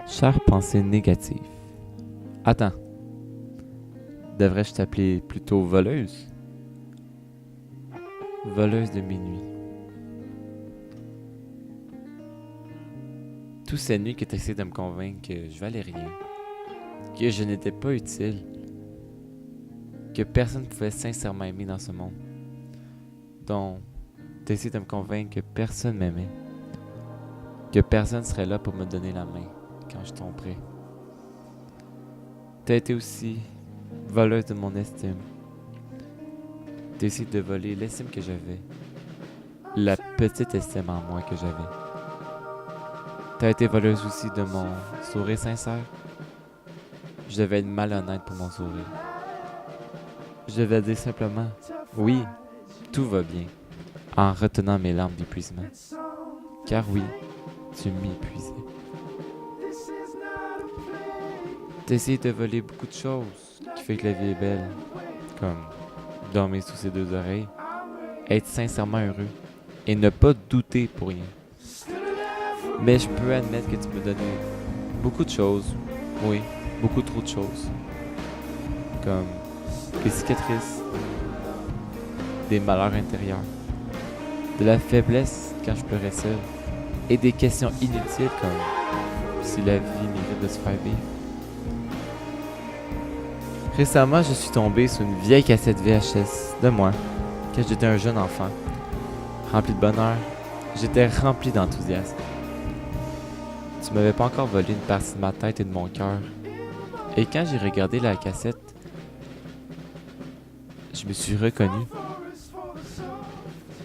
Chère pensée négative. Attends. Devrais-je t'appeler plutôt voleuse? Voleuse de minuit. Toutes ces nuits que tu essaies de me convaincre que je valais rien, que je n'étais pas utile, que personne ne pouvait sincèrement aimer dans ce monde, dont tu essaies de me convaincre que personne m'aimait, que personne serait là pour me donner la main quand je tomberais. Tu as été aussi voleuse de mon estime. Tu as essayé de voler l'estime que j'avais, la petite estime en moi que j'avais. Tu as été voleuse aussi de mon sourire sincère. Je devais être malhonnête pour mon sourire. Je devais dire simplement « Oui, tout va bien » en retenant mes larmes d'épuisement. Car oui, tu m'épuisais. Tu as essayé de voler beaucoup de choses qui fait que la vie est belle, comme dormir sous ses deux oreilles, être sincèrement heureux et ne pas douter pour rien. Mais je peux admettre que tu me donnais beaucoup de choses, oui, beaucoup trop de choses, comme des cicatrices, des malheurs intérieurs, de la faiblesse quand je pleurais seul, et des questions inutiles comme si la vie mérite de se faire vivre. Récemment, je suis tombé sur une vieille cassette VHS de moi, quand j'étais un jeune enfant. Rempli de bonheur, j'étais rempli d'enthousiasme. Tu m'avais pas encore volé une partie de ma tête et de mon cœur. Et quand j'ai regardé la cassette, je me suis reconnu.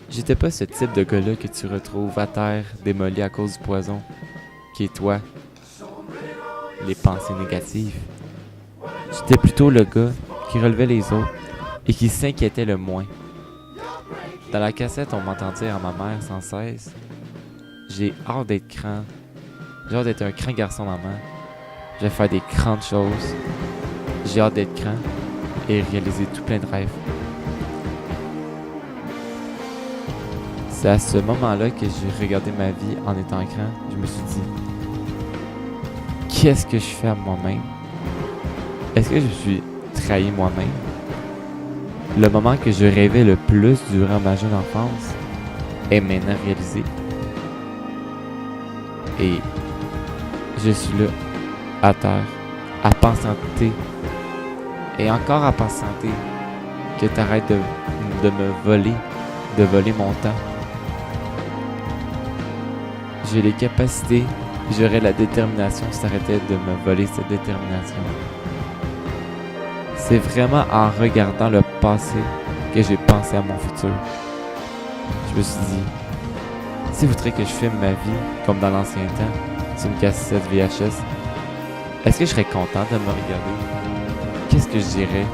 J'étais pas ce type de gars-là que tu retrouves à terre, démoli à cause du poison, qui est toi, les pensées négatives. J'étais plutôt le gars qui relevait les autres et qui s'inquiétait le moins. Dans la cassette, on m'entend dire à ma mère sans cesse « J'ai hâte d'être grand. J'ai hâte d'être un grand garçon, maman. Je vais faire des grandes choses. J'ai hâte d'être grand et réaliser tout plein de rêves. » C'est à ce moment-là que j'ai regardé ma vie en étant grand. Je me suis dit « Qu'est-ce que je fais à moi-même? Est-ce que je suis trahi moi-même? » Le moment que je rêvais le plus durant ma jeune enfance est maintenant réalisé. Et je suis là, à terre, à patienter, et encore à patienter, que tu arrêtes de me voler, de voler mon temps. J'ai les capacités, j'aurais la détermination si tu arrêtais de me voler cette détermination. C'est vraiment en regardant le passé que j'ai pensé à mon futur. Je me suis dit, s'il faudrait que je filme ma vie comme dans l'ancien temps, sur une cassette VHS, est-ce que je serais content de me regarder? Qu'est-ce que je dirais?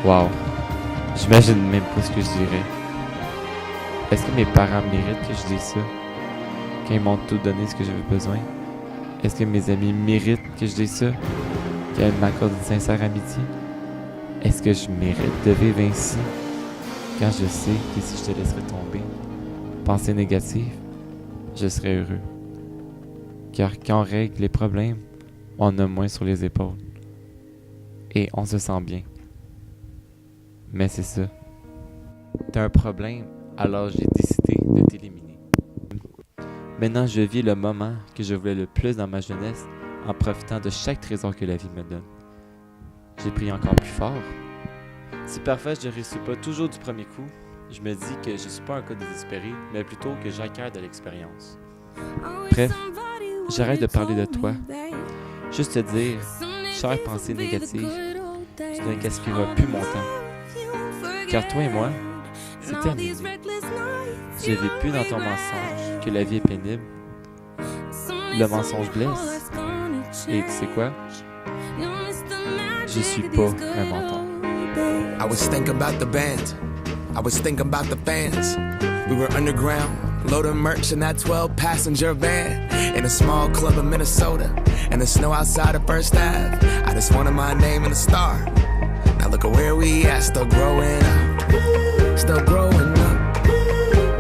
Wow! J'imagine même pas ce que je dirais. Est-ce que mes parents méritent que je dise ça? Quand ils m'ont tout donné ce que j'avais besoin? Est-ce que mes amis méritent que je dise ça? Qu'ils m'accordent une sincère amitié? Est-ce que je mérite de vivre ainsi? Quand je sais que si je te laisserais tomber, pensée négative, je serais heureux. Car quand on règle les problèmes, on a moins sur les épaules. Et on se sent bien. Mais c'est ça. T'as un problème, alors j'ai décidé de t'éliminer. Maintenant, je vis le moment que je voulais le plus dans ma jeunesse en profitant de chaque trésor que la vie me donne. J'ai pris encore plus fort. Si parfois je ne réussis pas toujours du premier coup, je me dis que je ne suis pas un cas désespéré, mais plutôt que j'acquiers de l'expérience. Bref, j'arrête de parler de toi. Juste te dire, chère pensée négative, tu ne gaspilleras plus mon temps. Car toi et moi, c'est terminé. Je ne vis plus dans ton mensonge que la vie est pénible. Le mensonge blesse. Et tu sais quoi? Je suis pas un menteur. I was thinking about the band. I was thinking about the fans. We were underground, loading merch in that 12-passenger van. In a small club in Minnesota, and the snow outside of First Ave. I just wanted my name in the star. Now look at where we at, still growing up. Still growing up.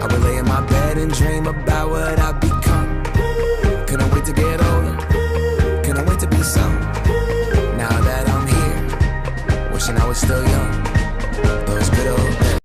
I would lay in my bed and dream about what I'd become. Couldn't wait to get older. was still young.